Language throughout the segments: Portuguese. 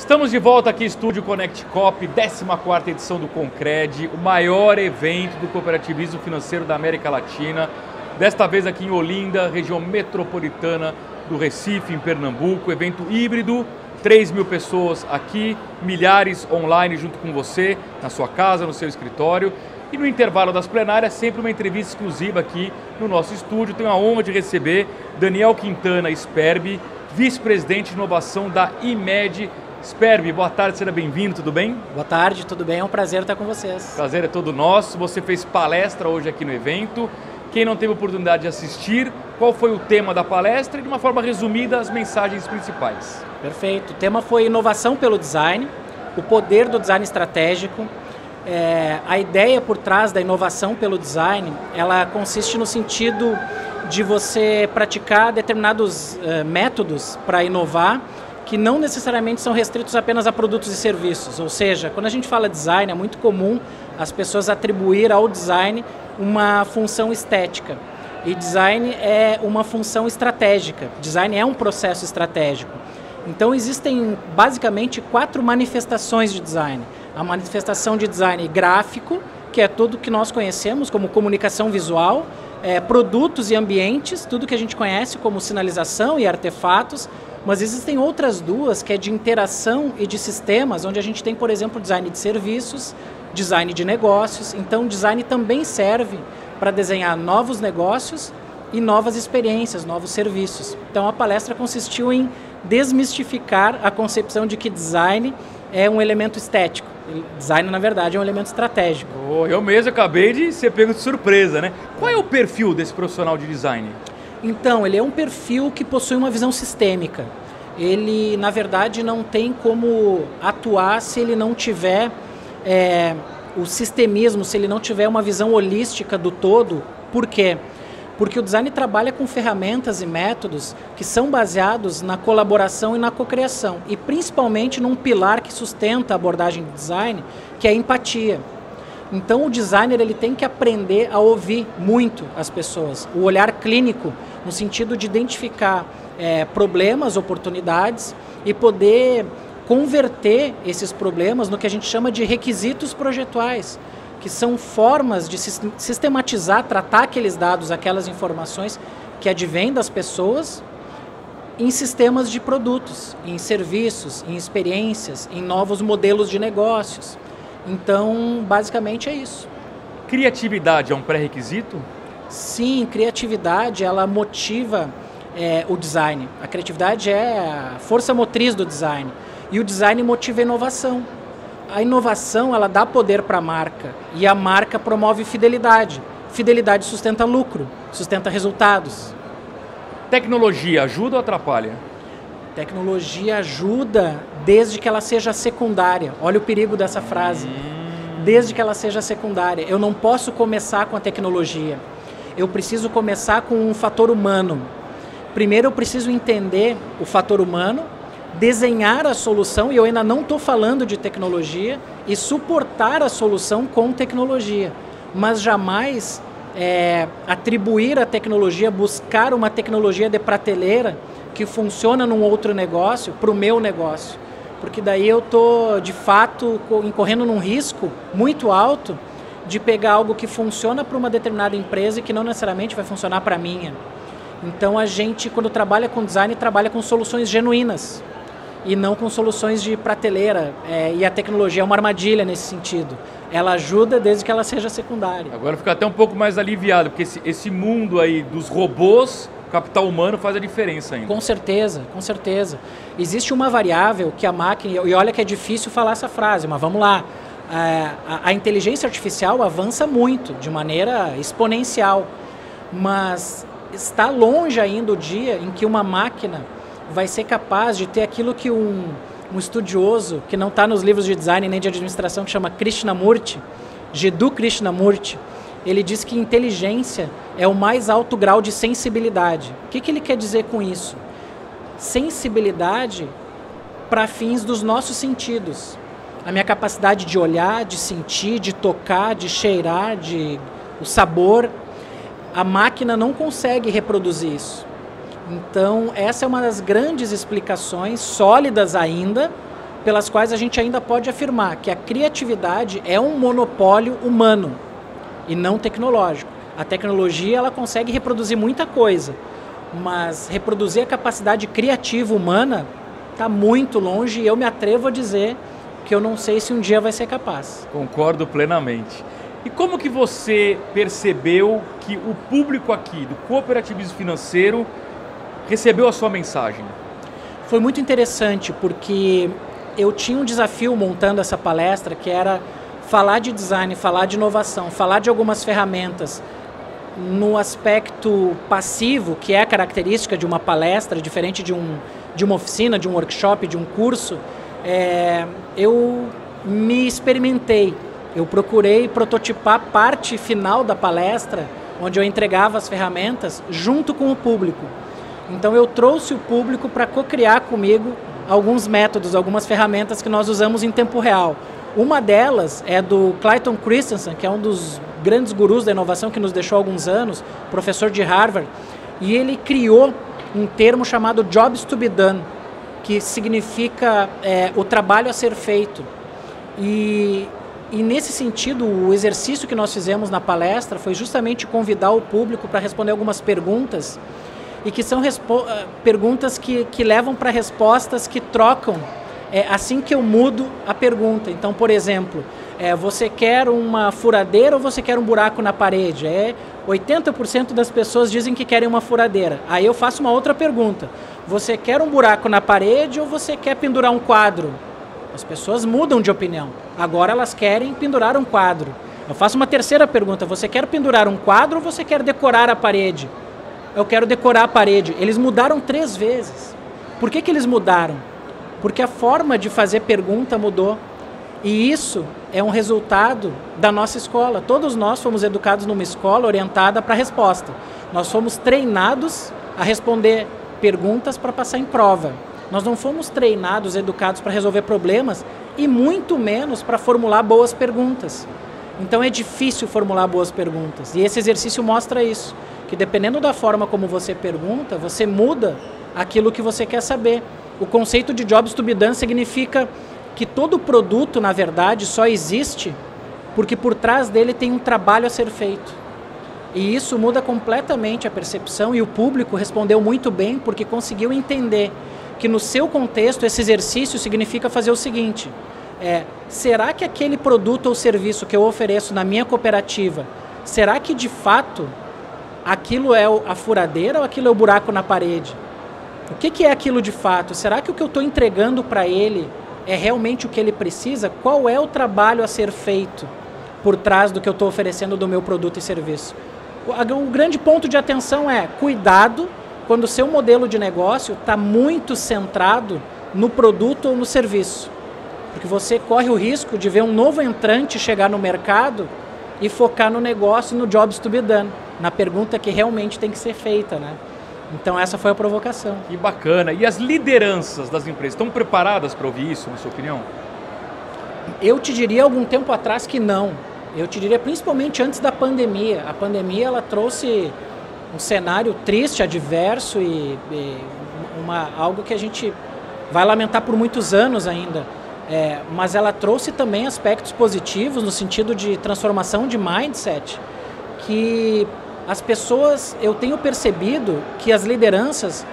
Estamos de volta aqui, Estúdio Connect Cop, 14ª edição do Concred, o maior evento do cooperativismo financeiro da América Latina. Desta vez aqui em Olinda, região metropolitana do Recife, em Pernambuco, evento híbrido, 3.000 pessoas aqui, milhares online junto com você, na sua casa, no seu escritório. E no intervalo das plenárias, sempre uma entrevista exclusiva aqui no nosso estúdio. Tenho a honra de receber Daniel Quintana Sperbi, vice-presidente de inovação da IMED. Sperbi, boa tarde, seja bem-vindo, tudo bem? Boa tarde, tudo bem? É um prazer estar com vocês. Prazer é todo nosso. Você fez palestra hoje aqui no evento. Quem não teve oportunidade de assistir, qual foi o tema da palestra e, de uma forma resumida, as mensagens principais? Perfeito. O tema foi inovação pelo design, o poder do design estratégico. A ideia por trás da inovação pelo design, ela consiste no sentido de você praticar determinados métodos para inovar, que não necessariamente são restritos apenas a produtos e serviços. Ou seja, quando a gente fala design, é muito comum as pessoas atribuir ao design uma função estética. E design é uma função estratégica. Design é um processo estratégico. Então existem basicamente 4 manifestações de design. A manifestação de design gráfico, que é tudo que nós conhecemos como comunicação visual, produtos e ambientes, tudo que a gente conhece como sinalização e artefatos. Mas existem outras duas, que é de interação e de sistemas, onde a gente tem, por exemplo, design de serviços, design de negócios. Então, design também serve para desenhar novos negócios e novas experiências, novos serviços. Então, a palestra consistiu em desmistificar a concepção de que design é um elemento estético. Design, na verdade, é um elemento estratégico. Eu mesmo acabei de ser pego de surpresa, né? Qual é o perfil desse profissional de design? Então, ele é um perfil que possui uma visão sistêmica. Ele, na verdade, não tem como atuar se ele não tiver o sistemismo, se ele não tiver uma visão holística do todo. Por quê? Porque o design trabalha com ferramentas e métodos que são baseados na colaboração e na cocriação. E principalmente num pilar que sustenta a abordagem de design, que é a empatia. Então o designer ele tem que aprender a ouvir muito as pessoas. O olhar clínico, no sentido de identificar problemas, oportunidades e poder converter esses problemas no que a gente chama de requisitos projetuais, que são formas de sistematizar, tratar aqueles dados, aquelas informações que advêm das pessoas em sistemas de produtos, em serviços, em experiências, em novos modelos de negócios. Então, basicamente é isso. Criatividade é um pré-requisito? Sim, criatividade ela motiva o design. A criatividade é a força motriz do design. E o design motiva a inovação. A inovação ela dá poder para a marca e a marca promove fidelidade. Fidelidade sustenta lucro, sustenta resultados. Tecnologia ajuda ou atrapalha? Tecnologia ajuda desde que ela seja secundária. Olha o perigo dessa frase. Desde que ela seja secundária. Eu não posso começar com a tecnologia. Eu preciso começar com um fator humano. Primeiro eu preciso entender o fator humano, desenhar a solução, e eu ainda não estou falando de tecnologia, e suportar a solução com tecnologia. Mas jamais atribuir a tecnologia, buscar uma tecnologia de prateleira que funciona num outro negócio para o meu negócio. Porque daí eu estou, de fato, incorrendo num risco muito alto de pegar algo que funciona para uma determinada empresa e que não necessariamente vai funcionar para a minha. Então a gente, quando trabalha com design, trabalha com soluções genuínas e não com soluções de prateleira. E a tecnologia é uma armadilha nesse sentido. Ela ajuda desde que ela seja secundária. Agora fica até um pouco mais aliviado, porque esse mundo aí dos robôs, capital humano faz a diferença ainda. Com certeza, com certeza. Existe uma variável que a máquina, e olha que é difícil falar essa frase, mas vamos lá, a inteligência artificial avança muito, de maneira exponencial, mas está longe ainda o dia em que uma máquina vai ser capaz de ter aquilo que um estudioso, que não está nos livros de design nem de administração, que chama Krishnamurti, Jiddu Krishnamurti, ele diz que inteligência é o mais alto grau de sensibilidade. O que ele quer dizer com isso? Sensibilidade para fins dos nossos sentidos. A minha capacidade de olhar, de sentir, de tocar, de cheirar, o sabor. A máquina não consegue reproduzir isso. Então, essa é uma das grandes explicações, sólidas ainda, pelas quais a gente ainda pode afirmar que a criatividade é um monopólio humano e não tecnológico. A tecnologia ela consegue reproduzir muita coisa, mas reproduzir a capacidade criativa humana está muito longe e eu me atrevo a dizer que eu não sei se um dia vai ser capaz. Concordo plenamente. E como que você percebeu que o público aqui do cooperativismo financeiro recebeu a sua mensagem? Foi muito interessante porque eu tinha um desafio montando essa palestra que era falar de design, falar de inovação, falar de algumas ferramentas no aspecto passivo, que é a característica de uma palestra, diferente de uma oficina, de um workshop, de um curso. Eu me experimentei, eu procurei prototipar a parte final da palestra, onde eu entregava as ferramentas junto com o público. Então eu trouxe o público para co-criar comigo alguns métodos, algumas ferramentas que nós usamos em tempo real. Uma delas é do Clayton Christensen, que é um dos grandes gurus da inovação que nos deixou há alguns anos, professor de Harvard, e ele criou um termo chamado Jobs to be done, que significa o trabalho a ser feito. E nesse sentido, o exercício que nós fizemos na palestra foi justamente convidar o público para responder algumas perguntas, e que são perguntas que levam para respostas que trocam assim que eu mudo a pergunta. Então, por exemplo, você quer uma furadeira ou você quer um buraco na parede? 80% das pessoas dizem que querem uma furadeira. Aí eu faço uma outra pergunta. Você quer um buraco na parede ou você quer pendurar um quadro? As pessoas mudam de opinião. Agora elas querem pendurar um quadro. Eu faço uma terceira pergunta. Você quer pendurar um quadro ou você quer decorar a parede? Eu quero decorar a parede. Eles mudaram 3 vezes. Por que eles mudaram? Porque a forma de fazer pergunta mudou. E isso é um resultado da nossa escola. Todos nós fomos educados numa escola orientada para a resposta. Nós fomos treinados a responder perguntas para passar em prova. Nós não fomos treinados, educados para resolver problemas e muito menos para formular boas perguntas. Então é difícil formular boas perguntas. E esse exercício mostra isso. Que dependendo da forma como você pergunta, você muda aquilo que você quer saber. O conceito de Jobs to be done significa que todo produto, na verdade, só existe porque por trás dele tem um trabalho a ser feito. E isso muda completamente a percepção e o público respondeu muito bem porque conseguiu entender que no seu contexto esse exercício significa fazer o seguinte: será que aquele produto ou serviço que eu ofereço na minha cooperativa, será que de fato aquilo é a furadeira ou aquilo é o buraco na parede? O que é aquilo de fato? Será que o que eu estou entregando para ele é realmente o que ele precisa? Qual é o trabalho a ser feito por trás do que eu estou oferecendo do meu produto e serviço? O grande ponto de atenção é cuidado quando o seu modelo de negócio está muito centrado no produto ou no serviço. Porque você corre o risco de ver um novo entrante chegar no mercado e focar no negócio e no Jobs to be done, na pergunta que realmente tem que ser feita, né? Então essa foi a provocação. Que bacana. E as lideranças das empresas estão preparadas para ouvir isso, na sua opinião? Eu te diria algum tempo atrás que não. Eu te diria principalmente antes da pandemia. A pandemia ela trouxe um cenário triste, adverso e algo que a gente vai lamentar por muitos anos ainda. Mas ela trouxe também aspectos positivos no sentido de transformação de mindset, que as pessoas, eu tenho percebido que as lideranças,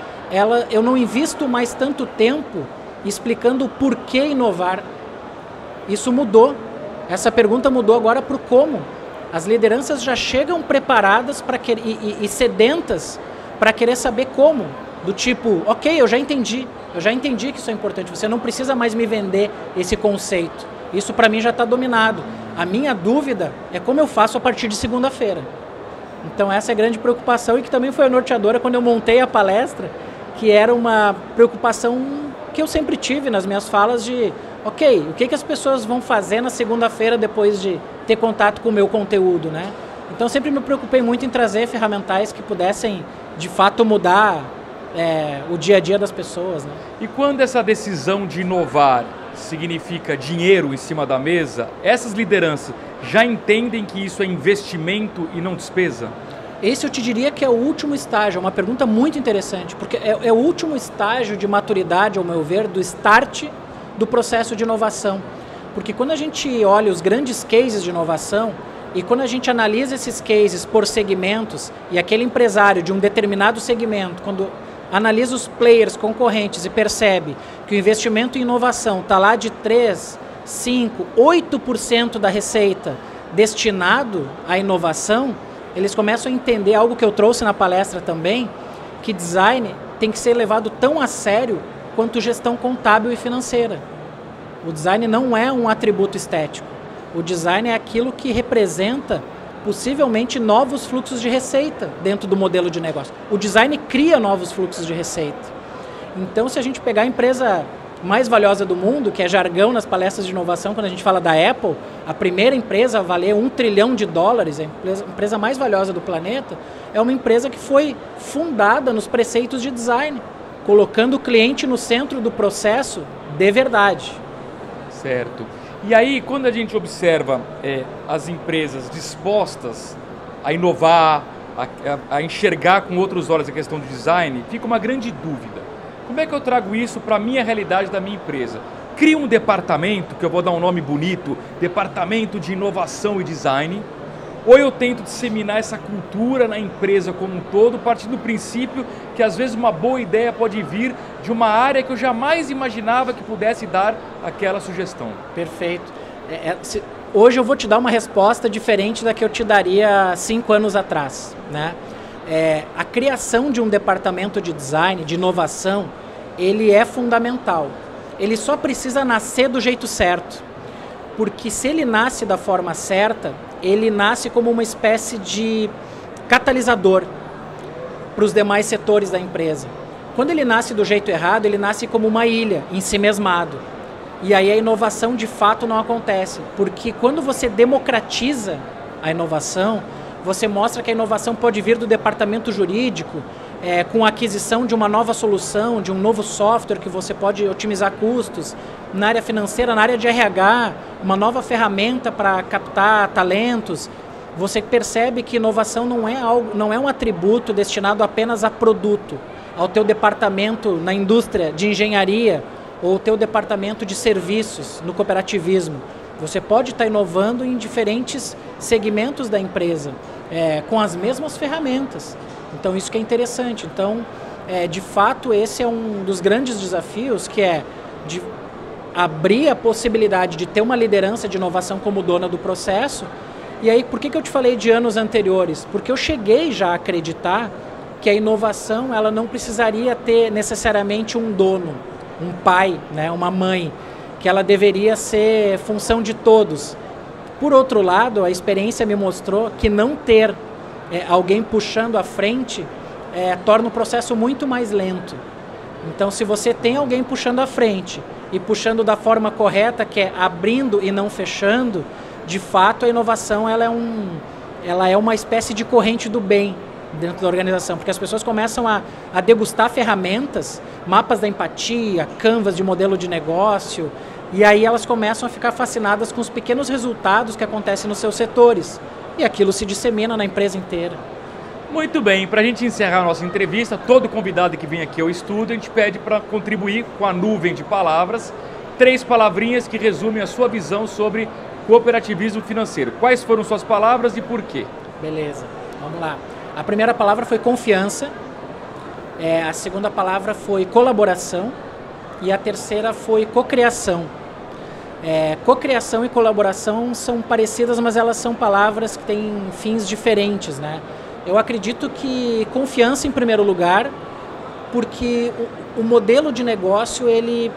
eu não invisto mais tanto tempo explicando o porquê inovar. Isso mudou. Essa pergunta mudou agora para o como. As lideranças já chegam preparadas e sedentas para querer saber como. Do tipo, ok, eu já entendi que isso é importante, você não precisa mais me vender esse conceito. Isso para mim já está dominado. A minha dúvida é como eu faço a partir de segunda-feira. Então essa é a grande preocupação e que também foi a norteadora quando eu montei a palestra, que era uma preocupação que eu sempre tive nas minhas falas de, ok, o que as pessoas vão fazer na segunda-feira depois de ter contato com o meu conteúdo, né? Então sempre me preocupei muito em trazer ferramentais que pudessem, de fato, mudar o dia a dia das pessoas, né? E quando essa decisão de inovar significa dinheiro em cima da mesa, essas lideranças já entendem que isso é investimento e não despesa? Esse eu te diria que é o último estágio, é uma pergunta muito interessante, porque é o último estágio de maturidade, ao meu ver, do start do processo de inovação. Porque quando a gente olha os grandes cases de inovação e quando a gente analisa esses cases por segmentos e aquele empresário de um determinado segmento, quando analisa os players concorrentes e percebe que o investimento em inovação está lá de 3, 5, 8% da receita destinado à inovação, eles começam a entender algo que eu trouxe na palestra também, que design tem que ser levado tão a sério quanto gestão contábil e financeira. O design não é um atributo estético. O design é aquilo que representa possivelmente novos fluxos de receita dentro do modelo de negócio. O design cria novos fluxos de receita. Então, se a gente pegar a empresa mais valiosa do mundo, que é jargão nas palestras de inovação, quando a gente fala da Apple, a primeira empresa a valer $1 trilhão, a empresa mais valiosa do planeta, é uma empresa que foi fundada nos preceitos de design, colocando o cliente no centro do processo de verdade. Certo. E aí, quando a gente observa as empresas dispostas a inovar, a enxergar com outros olhos a questão do design, fica uma grande dúvida. Como é que eu trago isso para a minha realidade da minha empresa? Crio um departamento, que eu vou dar um nome bonito, Departamento de Inovação e Design, ou eu tento disseminar essa cultura na empresa como um todo, partindo do princípio que às vezes uma boa ideia pode vir de uma área que eu jamais imaginava que pudesse dar aquela sugestão. Perfeito. Hoje eu vou te dar uma resposta diferente da que eu te daria 5 anos atrás, né? A criação de um departamento de design, de inovação, ele é fundamental. Ele só precisa nascer do jeito certo. Porque se ele nasce da forma certa, ele nasce como uma espécie de catalisador para os demais setores da empresa. Quando ele nasce do jeito errado, ele nasce como uma ilha, em si mesmado. E aí a inovação de fato não acontece. Porque quando você democratiza a inovação, você mostra que a inovação pode vir do departamento jurídico, com a aquisição de uma nova solução, de um novo software que você pode otimizar custos, na área financeira, na área de RH, uma nova ferramenta para captar talentos. Você percebe que inovação não é um atributo destinado apenas a produto, ao teu departamento na indústria de engenharia ou ao teu departamento de serviços no cooperativismo. Você pode estar inovando em diferentes segmentos da empresa, com as mesmas ferramentas. Então, isso que é interessante. Então, de fato, esse é um dos grandes desafios, que é de abrir a possibilidade de ter uma liderança de inovação como dona do processo. E aí, por que eu te falei de anos anteriores? Porque eu cheguei já a acreditar que a inovação ela não precisaria ter necessariamente um dono, um pai, né, uma mãe, que ela deveria ser função de todos. Por outro lado, a experiência me mostrou que não ter alguém puxando à frente torna o processo muito mais lento. Então, se você tem alguém puxando à frente e puxando da forma correta, que é abrindo e não fechando, de fato a inovação ela é uma espécie de corrente do bem dentro da organização, porque as pessoas começam a degustar ferramentas, mapas da empatia, canvas de modelo de negócio, e aí elas começam a ficar fascinadas com os pequenos resultados que acontecem nos seus setores. E aquilo se dissemina na empresa inteira. Muito bem, para a gente encerrar a nossa entrevista, todo convidado que vem aqui ao estúdio, a gente pede para contribuir com a nuvem de palavras, 3 palavrinhas que resumem a sua visão sobre cooperativismo financeiro. Quais foram suas palavras e por quê? Beleza, vamos lá. A primeira palavra foi confiança, a segunda palavra foi colaboração e a terceira foi cocriação. Cocriação e colaboração são parecidas, mas elas são palavras que têm fins diferentes, né? Eu acredito que confiança em primeiro lugar, porque o modelo de negócio ele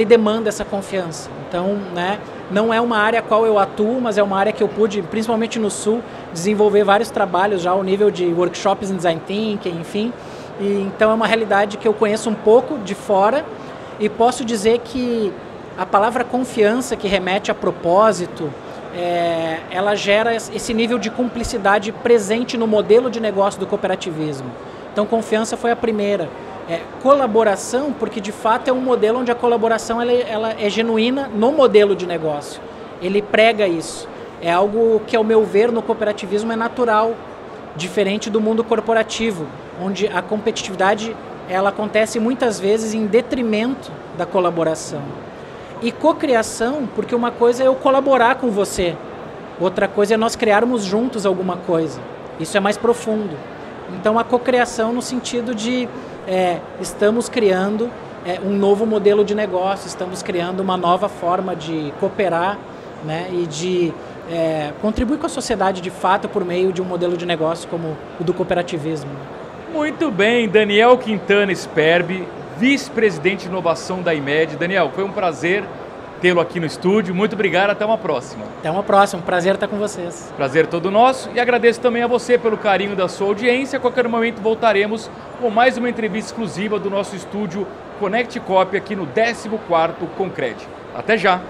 demanda essa confiança. Então, né, não é uma área a qual eu atuo, mas é uma área que eu pude, principalmente no Sul, desenvolver vários trabalhos já ao nível de workshops em design thinking, enfim. E então é uma realidade que eu conheço um pouco de fora e posso dizer que a palavra confiança, que remete a propósito, ela gera esse nível de cumplicidade presente no modelo de negócio do cooperativismo. Então, confiança foi a primeira. Colaboração, porque de fato é um modelo onde a colaboração ela é genuína no modelo de negócio. Ele prega isso. É algo que, ao meu ver, no cooperativismo é natural, diferente do mundo corporativo, onde a competitividade ela acontece muitas vezes em detrimento da colaboração. E cocriação, porque uma coisa é eu colaborar com você, outra coisa é nós criarmos juntos alguma coisa. Isso é mais profundo. Então a cocriação no sentido de estamos criando um novo modelo de negócio, estamos criando uma nova forma de cooperar, né, e de contribuir com a sociedade de fato por meio de um modelo de negócio como o do cooperativismo. Muito bem, Daniel Quintana Sperbi, vice-presidente de inovação da IMED. Daniel, foi um prazer tê-lo aqui no estúdio. Muito obrigado, até uma próxima. Até uma próxima, prazer estar com vocês. Prazer todo nosso e agradeço também a você pelo carinho da sua audiência. A qualquer momento voltaremos com mais uma entrevista exclusiva do nosso estúdio Connect Copy aqui no 14º Concred. Até já!